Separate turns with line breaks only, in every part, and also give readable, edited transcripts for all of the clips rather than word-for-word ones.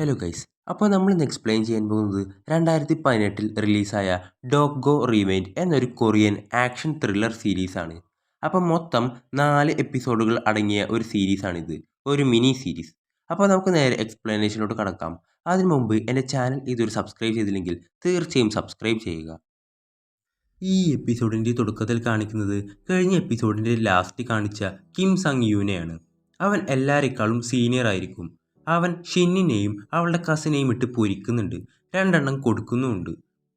Hello guys. അപ്പോൾ നമ്മളിന്ന് explain ചെയ്യാൻ പോകുന്നത് 2018 റിലീസായ ഡോഗ്ഗോ റീവൈൻഡ് എന്നൊരു കൊറിയൻ ആക്ഷൻ ത്രില്ലർ സീരീസാണ്. അപ്പോൾ മൊത്തം 4 എപ്പിസോഡുകൾ അടങ്ങിയ ഒരു സീരീസാണിത്. ഒരു മിനി സീരീസ്. അപ്പോൾ നമുക്ക് നേരെ എക്സ്പ്ലനേഷനിലോട്ട് കടക്കാം. അതിനു മുമ്പ് എൻ്റെ ചാനൽ ഇതുവരെ സബ്സ്ക്രൈബ് ചെയ്തില്ലെങ്കിൽ തീർച്ചയായും സബ്സ്ക്രൈബ് ചെയ്യുക. ഈ എപ്പിസോഡിൻ്റെ തുടക്കത്തിൽ കാണിക്കുന്നത് കഴിഞ്ഞ എപ്പിസോഡിൻ്റെ ലാസ്റ്റ് കാണിച്ച കിം സങ് യുവിനെയാണ്. അവൻ എല്ലാവരെക്കാളും സീനിയർ ആയിരിക്കും. അവൻ ഷിന്നിനെയും അവളുടെ കസിനെയും ഇട്ട് പൊരിക്കുന്നുണ്ട്. 2 കൊടുക്കുന്നുമുണ്ട്.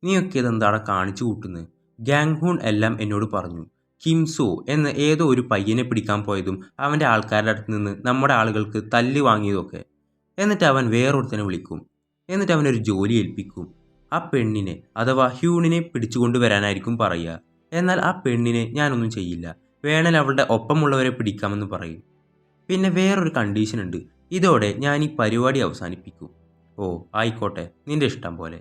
നീയൊക്കെ ഇതെന്താടെ കാണിച്ചു കൂട്ടുന്നത്? ഗാങ് ഹൂൺ എല്ലാം എന്നോട് പറഞ്ഞു. കിം സോ എന്ന ഏതോ ഒരു പയ്യനെ പിടിക്കാൻ പോയതും അവൻ്റെ ആൾക്കാരുടെ അടുത്ത് നിന്ന് നമ്മുടെ ആളുകൾക്ക് തല്ല് വാങ്ങിയതൊക്കെ. എന്നിട്ട് അവൻ വേറൊരുത്തനെ വിളിക്കും. എന്നിട്ട് അവനൊരു ജോലി ഏൽപ്പിക്കും. ആ പെണ്ണിനെ അഥവാ ഹ്യൂണിനെ പിടിച്ചുകൊണ്ട് വരാനായിരിക്കും പറയുക. എന്നാൽ ആ പെണ്ണിനെ ഞാനൊന്നും ചെയ്യില്ല, വേണേൽ അവളുടെ ഒപ്പമുള്ളവരെ പിടിക്കാമെന്ന് പറയും. പിന്നെ വേറൊരു കണ്ടീഷൻ ഉണ്ട്, ഇതോടെ ഞാൻ ഈ പരിപാടി അവസാനിപ്പിക്കും. ഓ ആയിക്കോട്ടെ, നിന്റെ ഇഷ്ടം പോലെ.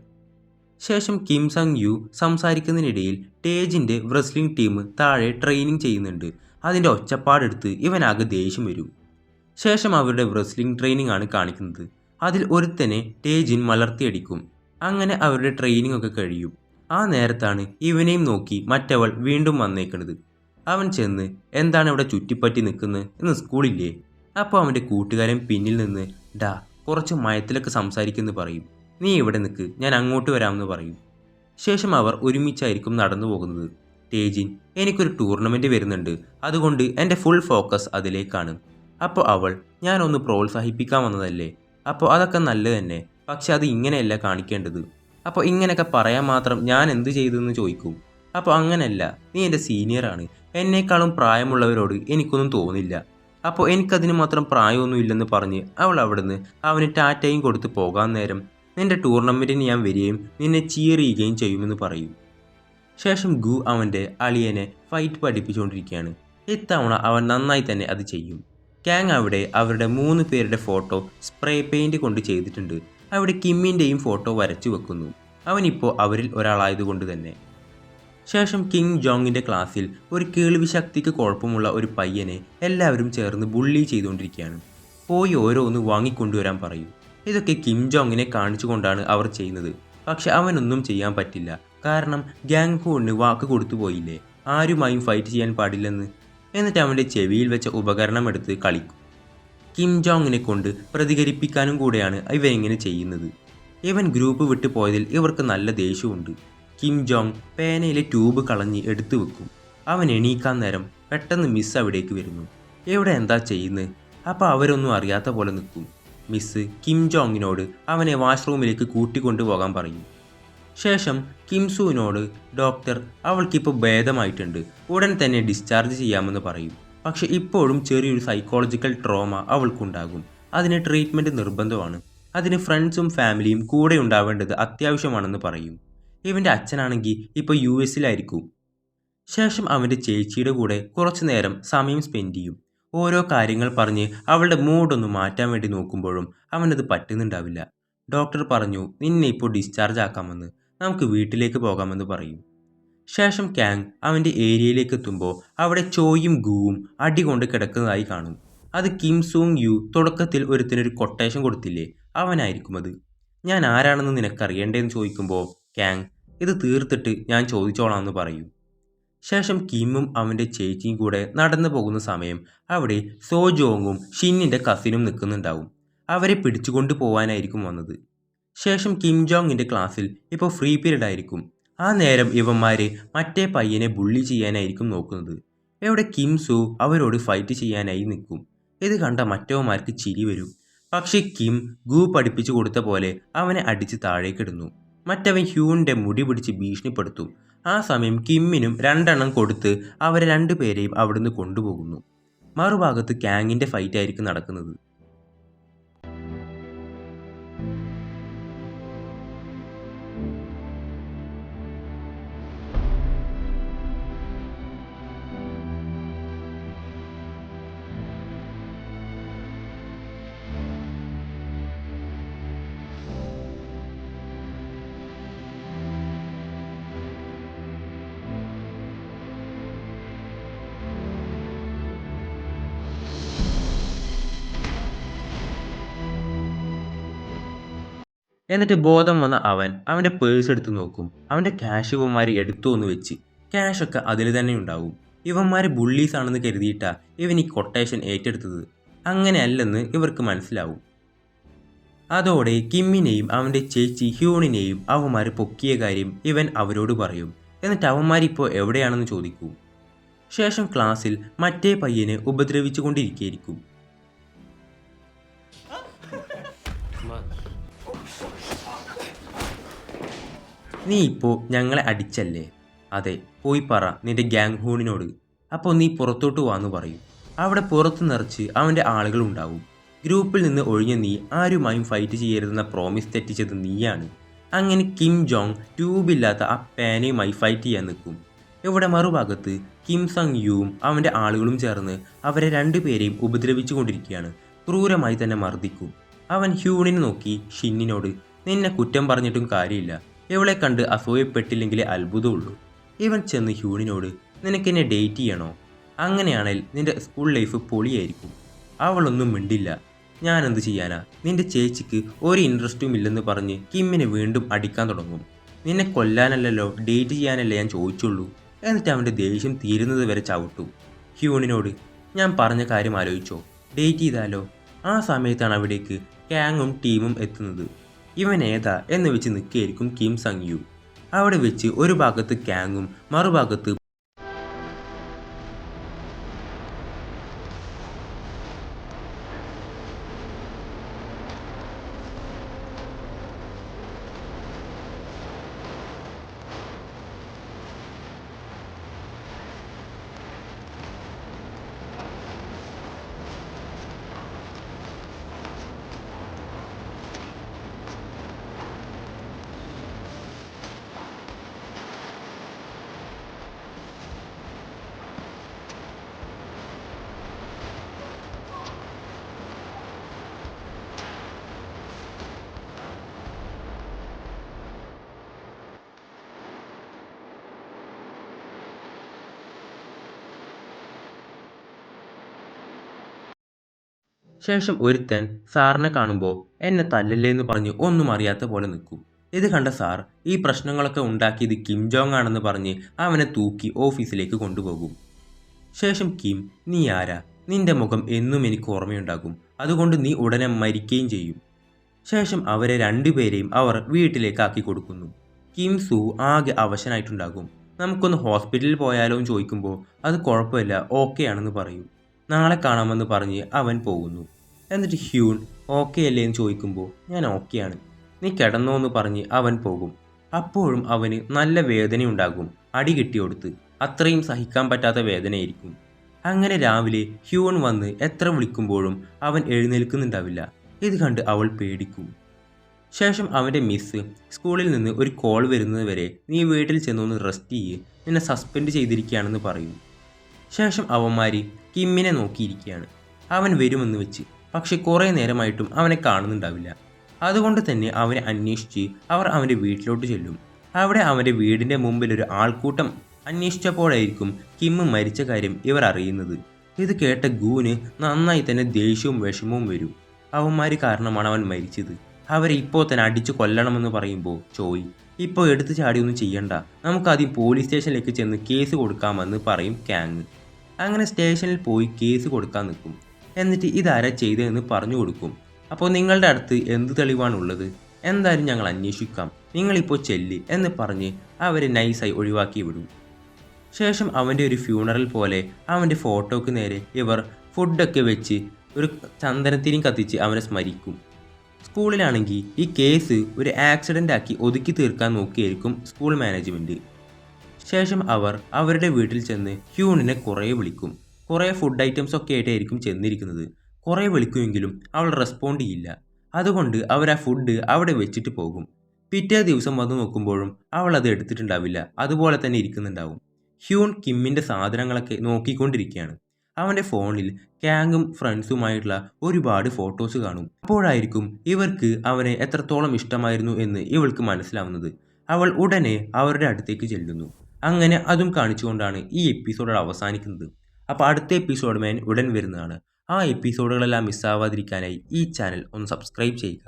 ശേഷം കിം സങ് യു സംസാരിക്കുന്നതിനിടയിൽ ടേജിൻ്റെ റെസ്ലിംഗ് ടീം താഴെ ട്രെയിനിങ് ചെയ്യുന്നുണ്ട്. അതിൻ്റെ ഒച്ചപ്പാടെടുത്ത് ഇവനാകെ ദേഷ്യം വരും. ശേഷം അവരുടെ റെസ്ലിംഗ് ട്രെയിനിങ് ആണ് കാണിക്കുന്നത്. അതിൽ ഒരുത്തനെ ടേജിൻ മലർത്തിയടിക്കും. അങ്ങനെ അവരുടെ ട്രെയിനിങ് ഒക്കെ കഴിയും. ആ നേരത്താണ് ഇവനെയും നോക്കി മറ്റവൾ വീണ്ടും വന്നേക്കണത്. അവൻ ചെന്ന് എന്താണ് ഇവിടെ ചുറ്റിപ്പറ്റി നിൽക്കുന്നത് എന്ന് സ്കൂളില്ലേ? അപ്പോൾ അവൻ്റെ കൂട്ടുകാരൻ പിന്നിൽ നിന്ന് ഡാ കുറച്ച് മയത്തിലൊക്കെ സംസാരിക്കുമെന്ന് പറയും. നീ ഇവിടെ നിൽക്ക്, ഞാൻ അങ്ങോട്ട് വരാമെന്ന് പറയും. ശേഷം അവർ ഒരുമിച്ചായിരിക്കും നടന്നു പോകുന്നത്. ടേജിൻ, എനിക്കൊരു ടൂർണമെൻറ്റ് വരുന്നുണ്ട്, അതുകൊണ്ട് എൻ്റെ ഫുൾ ഫോക്കസ് അതിലേക്കാണ്. അപ്പോൾ അവൾ, ഞാനൊന്ന് പ്രോത്സാഹിപ്പിക്കാൻ വന്നതല്ലേ, അപ്പോൾ അതൊക്കെ നല്ലത് തന്നെ, പക്ഷെ അത് ഇങ്ങനെയല്ല കാണിക്കേണ്ടത്. അപ്പോൾ ഇങ്ങനെയൊക്കെ പറയാൻ മാത്രം ഞാൻ എന്ത് ചെയ്തെന്ന് ചോദിക്കും. അപ്പോൾ അങ്ങനെയല്ല, നീ എൻ്റെ സീനിയറാണ്, എന്നേക്കാളും പ്രായമുള്ളവരോട് എനിക്കൊന്നും തോന്നില്ല. അപ്പോൾ എനിക്കതിന് മാത്രം പ്രായമൊന്നുമില്ലെന്ന് പറഞ്ഞ് അവൾ അവിടുന്ന് അവന് ടാറ്റയും കൊടുത്ത് പോകാൻ നേരം നിന്റെ ടൂർണമെൻറ്റിന് ഞാൻ വരികയും നിന്നെ ചിയർ ചെയ്യുകയും ചെയ്യുമെന്ന് പറയും. ശേഷം ഗു അവൻ്റെ അളിയനെ ഫൈറ്റ് പഠിപ്പിച്ചുകൊണ്ടിരിക്കുകയാണ്. ഇത്തവണ അവൻ നന്നായി തന്നെ അത് ചെയ്യും. ഗാങ് അവിടെ അവരുടെ 3 പേരുടെ ഫോട്ടോ സ്പ്രേ പെയിൻറ് കൊണ്ട് ചെയ്തിട്ടുണ്ട്. അവിടെ കിമ്മിൻ്റെയും ഫോട്ടോ വരച്ചു വെക്കുന്നു. അവനിപ്പോൾ അവരിൽ ഒരാളായതുകൊണ്ട് തന്നെ. ശേഷം കിങ് ജോങ്ങിൻ്റെ ക്ലാസ്സിൽ ഒരു കേൾവി ശക്തിക്ക് കുഴപ്പമുള്ള ഒരു പയ്യനെ എല്ലാവരും ചേർന്ന് ബുള്ളി ചെയ്തുകൊണ്ടിരിക്കുകയാണ്. പോയി ഓരോന്ന് വാങ്ങിക്കൊണ്ടുവരാൻ പറയും. ഇതൊക്കെ കിം ജോങ്ങിനെ കാണിച്ചുകൊണ്ടാണ് അവർ ചെയ്യുന്നത്. പക്ഷെ അവനൊന്നും ചെയ്യാൻ പറ്റില്ല. കാരണം ഗാങ് ഹൂണിന് വാക്ക് കൊടുത്തു പോയില്ലേ, ആരുമായും ഫൈറ്റ് ചെയ്യാൻ പാടില്ലെന്ന്. എന്നിട്ട് അവൻ്റെ ചെവിയിൽ വെച്ച ഉപകരണം എടുത്ത് കളിക്കും. കിം ജോങ്ങിനെ കൊണ്ട് പ്രതികരിപ്പിക്കാനും കൂടെയാണ് ഇവരിങ്ങനെ ചെയ്യുന്നത്. ഇവൻ ഗ്രൂപ്പ് വിട്ടു പോയതിൽ ഇവർക്ക് നല്ല ദേഷ്യമുണ്ട്. കിം ജോങ് പേനയിലെ ട്യൂബ് കളഞ്ഞ് എടുത്തു വെക്കും. അവൻ എണീക്കാൻ നേരം പെട്ടെന്ന് മിസ് അവിടേക്ക് വരുന്നു. ഇവിടെ എന്താ ചെയ്യുന്നത്? അപ്പോൾ അവരൊന്നും അറിയാത്ത പോലെ നിൽക്കും. മിസ് കിം ജോങ്ങിനോട് അവനെ വാഷ്റൂമിലേക്ക് കൂട്ടിക്കൊണ്ടു പോകാൻ പറയും. ശേഷം കിംസുവിനോട് ഡോക്ടർ അവൾക്കിപ്പോൾ ഭേദമായിട്ടുണ്ട്, ഉടൻ തന്നെ ഡിസ്ചാർജ് ചെയ്യാമെന്ന് പറയും. പക്ഷെ ഇപ്പോഴും ചെറിയൊരു സൈക്കോളജിക്കൽ ട്രോമ അവൾക്കുണ്ടാകും. അതിന് ട്രീറ്റ്മെൻറ്റ് നിർബന്ധമാണ്. അതിന് ഫ്രണ്ട്സും ഫാമിലിയും കൂടെ ഉണ്ടാവേണ്ടത് അത്യാവശ്യമാണെന്ന് പറയും. ഇവൻ്റെ അച്ഛനാണെങ്കിൽ ഇപ്പോൾ US-ലായിരിക്കും. ശേഷം അവൻ്റെ ചേച്ചിയുടെ കൂടെ കുറച്ചു നേരം സമയം സ്പെൻഡ് ചെയ്യും. ഓരോ കാര്യങ്ങൾ പറഞ്ഞ് അവളുടെ മൂഡൊന്ന് മാറ്റാൻ വേണ്ടി നോക്കുമ്പോഴും അവനത് പറ്റുന്നുണ്ടാവില്ല. ഡോക്ടർ പറഞ്ഞു, നിന്നെ ഇപ്പോൾ ഡിസ്ചാർജ് ആക്കാമെന്ന്, നമുക്ക് വീട്ടിലേക്ക് പോകാമെന്ന് പറയും. ശേഷം കാങ് അവൻ്റെ ഏരിയയിലേക്ക് എത്തുമ്പോൾ അവിടെ ചോയും ഗുവും അടി കൊണ്ട് കിടക്കുന്നതായി കാണും. അത് കിം സൂങ് യു തുടക്കത്തിൽ ഒരുത്തിനൊരു കൊട്ടേഷൻ കൊടുത്തില്ലേ, അവനായിരിക്കും അത്. ഞാൻ ആരാണെന്ന് നിനക്കറിയണ്ടേന്ന് ചോദിക്കുമ്പോൾ കാങ്, ഇത് തീർത്തിട്ട് ഞാൻ ചോദിച്ചോളാമെന്ന് പറയും. ശേഷം കിമ്മും അവൻ്റെ ചേച്ചിയും കൂടെ നടന്നു പോകുന്ന സമയം അവിടെ സോജോങ്ങും ഷിന്നിൻ്റെ കസിനും നിൽക്കുന്നുണ്ടാവും. അവരെ പിടിച്ചുകൊണ്ട് പോകാനായിരിക്കും വന്നത്. ശേഷം കിം ജോങ്ങിൻ്റെ ക്ലാസ്സിൽ ഇപ്പോൾ ഫ്രീ പീരീഡ് ആയിരിക്കും. ആ നേരം ഇവന്മാർ മറ്റേ പയ്യനെ ബുള്ളി ചെയ്യാനായിരിക്കും നോക്കുന്നത്. ഇവിടെ കിം സു അവരോട് ഫൈറ്റ് ചെയ്യാനായി നിൽക്കും. ഇത് കണ്ട മറ്റവന്മാർക്ക് ചിരി വരും. പക്ഷേ കിം ഗു പഠിപ്പിച്ചു കൊടുത്ത പോലെ അവനെ അടിച്ച് താഴേക്കിടുന്നു. മറ്റവൻ ഹ്യൂണിൻ്റെ മുടി പിടിച്ച് ഭീഷണിപ്പെടുത്തും. ആ സമയം കിമ്മിനും 2 കൊടുത്ത് അവരെ 2 പേരെയും അവിടുന്ന് കൊണ്ടുപോകുന്നു. മറുഭാഗത്ത് കാങ്ങിൻ്റെ ഫൈറ്റ് ആയിരിക്കും നടക്കുന്നത്. എന്നിട്ട് ബോധം വന്ന അവൻ അവൻ്റെ പേഴ്സ് എടുത്ത് നോക്കും. അവൻ്റെ ക്യാഷ് ഇവന്മാർ എടുത്തു എന്ന് വെച്ച്. ക്യാഷൊക്കെ അതിൽ തന്നെ ഉണ്ടാവും. ഇവന്മാർ ബുള്ളീസ് ആണെന്ന് കരുതിയിട്ടാ ഇവൻ ഈ കൊട്ടേഷൻ ഏറ്റെടുത്തത്. അങ്ങനെയല്ലെന്ന് ഇവർക്ക് മനസ്സിലാവും. അതോടെ കിമ്മിനെയും അവൻ്റെ ചേച്ചി ഹ്യൂണിനെയും അവന്മാർ പൊക്കിയ കാര്യം ഇവൻ അവരോട് പറയും. എന്നിട്ട് അവന്മാരിപ്പോൾ എവിടെയാണെന്ന് ചോദിക്കൂ. ശേഷം ക്ലാസ്സിൽ മറ്റേ പയ്യനെ ഉപദ്രവിച്ചു കൊണ്ടിരിക്കുകയായിരിക്കും. നീ ഇപ്പോൾ ഞങ്ങളെ അടിച്ചല്ലേ? അതെ, പോയി പറ നിന്റെ ഗ്യാങ് ഹൂണിനോട്. അപ്പോൾ നീ പുറത്തോട്ട് വാന്ന് പറയും. അവിടെ പുറത്ത് നിറച്ച് അവൻ്റെ ആളുകൾ ഉണ്ടാവും. ഗ്രൂപ്പിൽ നിന്ന് ഒഴിഞ്ഞ നീ ആരുമായും ഫൈറ്റ് ചെയ്യരുതെന്ന പ്രോമിസ് തെറ്റിച്ചത് നീയാണ്. അങ്ങനെ കിം ജോങ് ട്യൂബില്ലാത്ത ആ പേനയുമായി ഫൈറ്റ് ചെയ്യാൻ നിൽക്കും. ഇവിടെ മറുഭാഗത്ത് കിം സങ് യുവും അവൻ്റെ ആളുകളും ചേർന്ന് അവരെ രണ്ടുപേരെയും ഉപദ്രവിച്ചു കൊണ്ടിരിക്കുകയാണ്. ക്രൂരമായി തന്നെ മർദ്ദിക്കും. അവൻ ഹ്യൂണിനെ നോക്കി ഷിന്നിനോട്, നിന്നെ കുറ്റം പറഞ്ഞിട്ടും കാര്യമില്ല, ഇവളെ കണ്ട് അസൂയപ്പെട്ടില്ലെങ്കിലേ അത്ഭുതമുള്ളൂ. ഇവൻ ചെന്ന് ഹ്യൂണിനോട്, നിനക്കെന്നെ ഡേറ്റ് ചെയ്യണോ? അങ്ങനെയാണെങ്കിൽ നിന്റെ സ്കൂൾ ലൈഫ് പൊളിയായിരിക്കും. അവളൊന്നും മിണ്ടില്ല. ഞാനെന്ത് ചെയ്യാനാ? നിന്റെ ചേച്ചിക്ക് ഒരു ഇൻട്രസ്റ്റും ഇല്ലെന്ന് പറഞ്ഞ് കിമ്മിനെ വീണ്ടും അടിക്കാൻ തുടങ്ങും. നിന്നെ കൊല്ലാനല്ലല്ലോ ഡേറ്റ് ചെയ്യാനല്ലേ ഞാൻ ചോദിച്ചുള്ളൂ. എന്നിട്ട് അവൻ്റെ ദേഷ്യം തീരുന്നത് വരെ ചവിട്ടും. ഹ്യൂണിനോട്, ഞാൻ പറഞ്ഞ കാര്യം ആലോചിച്ചോ? ഡേറ്റ് ചെയ്താലോ? ആ സമയത്താണ് അവിടേക്ക് ക്യാങ്ങും ടീമും എത്തുന്നത്. ഇവൻ ഏതാ എന്ന് വെച്ച് നിൽക്കുകയായിരിക്കും കിം സങ് യു. അവിടെ വെച്ച് ഒരു ഭാഗത്ത് ക്യാങ്ങും മറുഭാഗത്ത് ശേഷം ഒരുത്തൻ സാറിനെ കാണുമ്പോൾ എന്നെ തല്ലല്ലേ എന്ന് പറഞ്ഞ് ഒന്നും അറിയാത്ത പോലെ നിൽക്കും. ഇത് കണ്ട സാർ ഈ പ്രശ്നങ്ങളൊക്കെ ഉണ്ടാക്കിയത് കിം ജോങ് ആണെന്ന് പറഞ്ഞ് അവനെ തൂക്കി ഓഫീസിലേക്ക് കൊണ്ടുപോകും. ശേഷം കിം, നീ ആരാ? നിന്റെ മുഖം എന്നും എനിക്ക് ഓർമ്മയുണ്ടാകും. അതുകൊണ്ട് നീ ഉടനെ മരിക്കുകയും ചെയ്യും. ശേഷം അവരെ രണ്ടുപേരെയും അവർ വീട്ടിലേക്ക് ആക്കി കൊടുക്കുന്നു. കിം സു ആകെ അവശനായിട്ടുണ്ടാകും. നമുക്കൊന്ന് ഹോസ്പിറ്റലിൽ പോയാലോ എന്ന് ചോദിക്കുമ്പോൾ അത് കുഴപ്പമില്ല, ഓക്കെ ആണെന്ന് പറയും. നാളെ കാണാമെന്ന് പറഞ്ഞ് അവൻ പോകുന്നു. എന്നിട്ട് ഹ്യൂൺ ഓക്കെ അല്ലേ എന്ന് ചോദിക്കുമ്പോൾ ഞാൻ ഓക്കെയാണ്, നീ കിടന്നോ എന്ന് പറഞ്ഞ് അവൻ പോകും. അപ്പോഴും അവന് നല്ല വേദനയുണ്ടാകും. അടി കിട്ടിയോടുത്ത് അത്രയും സഹിക്കാൻ പറ്റാത്ത വേദനയായിരിക്കും. അങ്ങനെ രാവിലെ ഹ്യൂൺ വന്ന് എത്ര വിളിക്കുമ്പോഴും അവൻ എഴുന്നേൽക്കുന്നുണ്ടാവില്ല. ഇത് കണ്ട് അവൾ പേടിക്കും. ശേഷം അവൻ്റെ മിസ് സ്കൂളിൽ നിന്ന് ഒരു കോൾ വരുന്നത് വരെ നീ വീട്ടിൽ ചെന്നൊന്ന് റെസ്റ്റ് ചെയ്യ്, നിന്നെ സസ്പെൻഡ് ചെയ്തിരിക്കുകയാണെന്ന് പറയും. ശേഷം അവന്മാർ കിമ്മിനെ നോക്കിയിരിക്കുകയാണ്. അവൻ വരുമെന്ന് വെച്ച്. പക്ഷെ കുറേ നേരമായിട്ടും അവനെ കാണുന്നുണ്ടാവില്ല. അതുകൊണ്ട് തന്നെ അവനെ അന്വേഷിച്ച് അവർ അവൻ്റെ വീട്ടിലോട്ട് ചെല്ലും. അവിടെ അവൻ്റെ വീടിൻ്റെ മുമ്പിൽ ഒരു ആൾക്കൂട്ടം അന്വേഷിച്ചപ്പോഴായിരിക്കും കിം മരിച്ച കാര്യം ഇവർ അറിയുന്നത്. ഇത് കേട്ട ഗൂന് നന്നായി തന്നെ ദേഷ്യവും വിഷമവും വരും. അവന്മാർ കാരണമാണ് അവൻ മരിച്ചത്. അവരെ ഇപ്പോൾ തന്നെ അടിച്ചു കൊല്ലണമെന്ന് പറയുമ്പോൾ ചോയ്, ഇപ്പോൾ എടുത്തു ചാടിയൊന്നും ചെയ്യണ്ട, നമുക്കാദ്യം പോലീസ് സ്റ്റേഷനിലേക്ക് ചെന്ന് കേസ് കൊടുക്കാമെന്ന് പറയും ക്യാങ്. അങ്ങനെ സ്റ്റേഷനിൽ പോയി കേസ് കൊടുക്കാൻ നിൽക്കും. എന്നിട്ട് ഇതാരാ ചെയ്തതെന്ന് പറഞ്ഞു കൊടുക്കും. അപ്പോൾ നിങ്ങളുടെ അടുത്ത് എന്ത് തെളിവാണുള്ളത്? എന്തായാലും ഞങ്ങൾ അന്വേഷിക്കാം, നിങ്ങളിപ്പോൾ ചെല്ല് എന്ന് പറഞ്ഞ് അവരെ നൈസായി ഒഴിവാക്കി വിടും. ശേഷം അവൻ്റെ ഒരു ഫ്യൂണറൽ പോലെ അവൻ്റെ ഫോട്ടോക്ക് നേരെ ഇവർ ഫുഡൊക്കെ വെച്ച് ഒരു ചന്ദനത്തിരിയും കത്തിച്ച് അവനെ സ്മരിക്കും. സ്കൂളിലാണെങ്കിൽ ഈ കേസ് ഒരു ആക്സിഡൻ്റ് ആക്കി ഒതുക്കി തീർക്കാൻ നോക്കിയായിരിക്കും സ്കൂൾ മാനേജ്മെൻറ്റ്. ശേഷം അവർ അവരുടെ വീട്ടിൽ ചെന്ന് ഹ്യൂണിനെ കുറേ വിളിക്കും. കുറേ ഫുഡ് ഐറ്റംസ് ഒക്കെ ആയിട്ടായിരിക്കും ചെന്നിരിക്കുന്നത്. കുറേ വിളിക്കുമെങ്കിലും അവൾ റെസ്പോണ്ട് ചെയ്യില്ല. അതുകൊണ്ട് അവർ ആ ഫുഡ് അവിടെ വെച്ചിട്ട് പോകും. പിറ്റേ ദിവസം വന്ന് നോക്കുമ്പോഴും അവൾ അത് എടുത്തിട്ടുണ്ടാവില്ല, അതുപോലെ തന്നെ ഇരിക്കുന്നുണ്ടാവും. ഹ്യൂൺ കിമ്മിൻ്റെ സാധനങ്ങളൊക്കെ നോക്കിക്കൊണ്ടിരിക്കുകയാണ്. അവൻ്റെ ഫോണിൽ ക്യാങ്ങും ഫ്രണ്ട്സുമായിട്ടുള്ള ഒരുപാട് ഫോട്ടോസ് കാണും. അപ്പോഴായിരിക്കും ഇവർക്ക് അവനെ എത്രത്തോളം ഇഷ്ടമായിരുന്നു എന്ന് ഇവൾക്ക് മനസ്സിലാവുന്നത്. അവൾ ഉടനെ അവരുടെ അടുത്തേക്ക് ചെല്ലുന്നു. അങ്ങനെ അതും കാണിച്ചുകൊണ്ടാണ് ഈ എപ്പിസോഡ് അവസാനിക്കുന്നത്. അപ്പോൾ അടുത്ത എപ്പിസോഡ് ഉടൻ വരുന്നതാണ്. ആ എപ്പിസോഡുകളെല്ലാം മിസ്സാവാതിരിക്കാനായി ഈ ചാനൽ ഒന്ന് സബ്സ്ക്രൈബ് ചെയ്യുക.